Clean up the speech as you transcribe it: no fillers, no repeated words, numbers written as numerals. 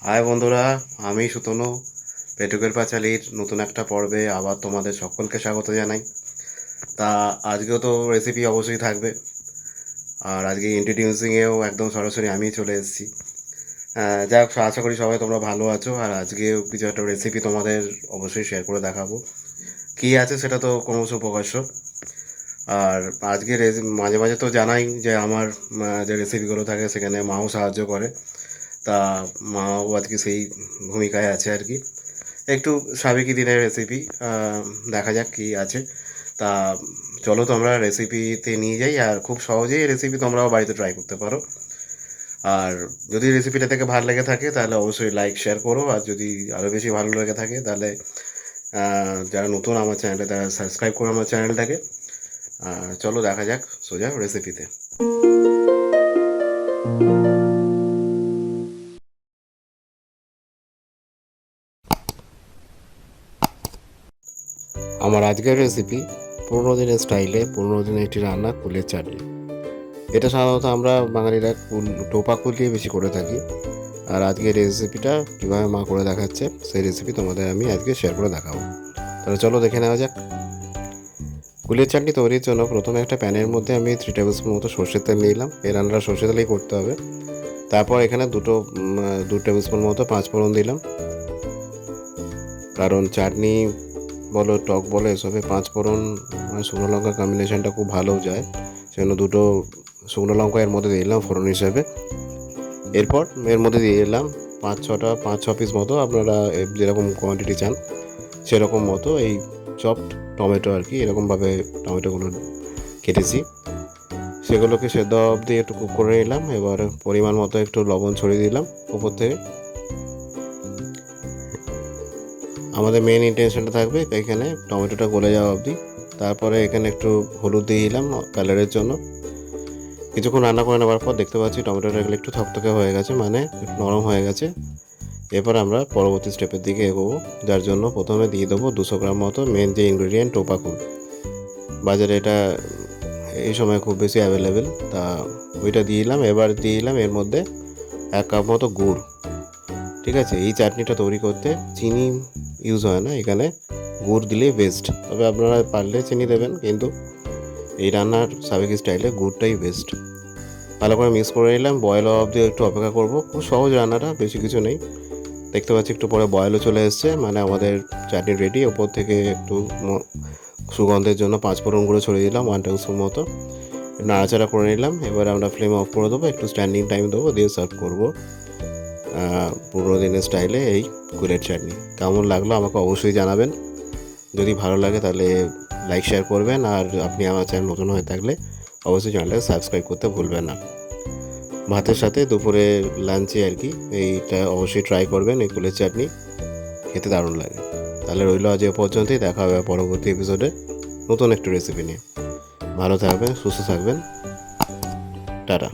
High বন্ধুরা, আমি সুতনু পেটুকের পাঁচালির নতুন একটা পর্বে আবার তোমাদের সকলকে স্বাগত জানাই। তা আজকেও তো রেসিপি অবশ্যই থাকবে, আর আজকে ইন্ট্রোডিউসিংয়েও একদম সরাসরি আমি চলে এসেছি। যাই হোক, আশা করি সবাই তোমরা ভালো আছো। আর আজকেও কিছু একটা রেসিপি তোমাদের অবশ্যই শেয়ার করে দেখাবো। কী আছে সেটা তো ক্রমশ প্রকাশ্য। আর আজকে মাঝে মাঝে তো জানাই যে আমার যে রেসিপিগুলো থাকে সেখানে মাও সাহায্য করে। তা মাও আজকে সেই ভূমিকায় আছে আর কি। একটু সাবেকি দিনের রেসিপি, দেখা যাক কী আছে। তা চলো তো আমরা রেসিপিতে নিয়ে যাই। আর খুব সহজেই এই রেসিপি তোমরাও বাড়িতে ট্রাই করতে পারো। আর যদি রেসিপিটা থেকে ভালো লেগে থাকে তাহলে অবশ্যই লাইক শেয়ার করো। আর যদি আরও বেশি ভালো লেগে থাকে তাহলে যারা নতুন আমার চ্যানেলে তারা সাবস্ক্রাইব করো আমার চ্যানেলটাকে। চলো দেখা যাক সোজা রেসিপিতে। আমার আজকের রেসিপি পুরোনো দিনের স্টাইলে পুরোনো দিনের একটি রান্না, কুলের চাটনি। এটা সাধারণত আমরা বাঙালিরা টোপা কুল দিয়ে বেশি করে থাকি। আর আজকের রেসিপিটা কীভাবে মা করে দেখাচ্ছে সেই রেসিপি তোমাদের আমি আজকে শেয়ার করে দেখাবো। তাহলে চলো দেখে নেওয়া যাক। কুলের চাটনি তৈরির জন্য প্রথমে একটা প্যানের মধ্যে আমি 3 টেবিল স্পুন মতো সর্ষের তেল নিলাম। এই রান্নাটা সর্ষের তেলেই করতে হবে। তারপর এখানে 2 টেবিল স্পুন মতো পাঁচফোড়ন দিলাম, কারণ চাটনি বলো টক বলো এসবে পাঁচফোড়ন শুকনো লঙ্কার কম্বিনেশনটা খুব ভালো যায়, সেজন্য 2 শুকনো লঙ্কা এর মধ্যে দিয়ে দিলাম ফোড়ন হিসাবে। এরপর এর মধ্যে দিয়ে দিলাম 5-6 পিস মতো, আপনারা যেরকম কোয়ান্টিটি চান সেরকম মতো এই চপড টমেটো আর কি, এরকমভাবে টমেটোগুলো কেটেছি। সেগুলোকে সেদ্ধ অবধি একটু কুক করে নিলাম। এবার পরিমাণ মতো একটু লবণ ছড়িয়ে দিলাম উপর থেকে। আমাদের মেন ইন্টেনশনটা থাকবে এখানে টমেটোটা গলে যাওয়া অবধি। তারপরে এখানে একটু হলুদ দিয়ে দিলাম কালারের জন্য। কিছুক্ষণ রান্না করে নেওয়ার পর দেখতে পাচ্ছি টমেটোটা এগুলো একটু থকথকে হয়ে গেছে, মানে একটু নরম হয়ে গেছে। এরপর আমরা পরবর্তী স্টেপের দিকে এগোবো, যার জন্য প্রথমে দিয়ে দেবো 200 গ্রাম মতো মেন যে ইনগ্রিডিয়েন্ট টোপা কুল। বাজারে এটা এই সময় খুব বেশি অ্যাভেলেবেল, তা ওইটা দিয়ে দিলাম। এবার দিয়ে দিলাম এর মধ্যে 1 কাপ মতো গুড়। ঠিক আছে, এই চাটনিটা তৈরি করতে চিনি ইউজ হয় না, এখানে গুড় দিলেই বেস্ট। তবে আপনারা পারলে চিনি দেবেন, কিন্তু এই রান্নার সাবেকি স্টাইলে গুড়টাই বেস্ট। ভালো করে মিক্স করে নিলাম। বয়েল হওয়া অবধি একটু অপেক্ষা করবো। খুব সহজ রান্নাটা, বেশি কিছু নেই। দেখতে পাচ্ছি একটু পরে বয়েলও চলে এসছে, মানে আমাদের চাটনি রেডি। ওপর থেকে একটু সুগন্ধের জন্য পাঁচফোড়ন গুঁড়ো ছড়িয়ে দিলাম 1 টেবিল স্পুন মতো। নাড়াচাড়া করে নিলাম। এবার আমরা ফ্লেম অফ করে দেবো, একটু স্ট্যান্ডিং টাইম দেবো, দিয়ে সার্ভ করবো পুরোনো দিনের স্টাইলে এই কুলের চাটনি। কেমন লাগলো আমাকে অবশ্যই জানাবেন। যদি ভালো লাগে তাহলে লাইক শেয়ার করবেন। আর আপনি আমার চ্যানেল নতুন হয়ে থাকলে অবশ্যই চ্যানেলটাকে সাবস্ক্রাইব করতে ভুলবেন না। ভাতের সাথে দুপুরে লাঞ্চে আর কি এইটা অবশ্যই ট্রাই করবেন। এই কুলের চাটনি খেতে দারুণ লাগে। তাহলে রইল আজ এ পর্যন্তই। দেখা হবে পরবর্তী এপিসোডে নতুন একটু রেসিপি নিয়ে। ভালো থাকবেন, সুস্থ থাকবেন। টাটা।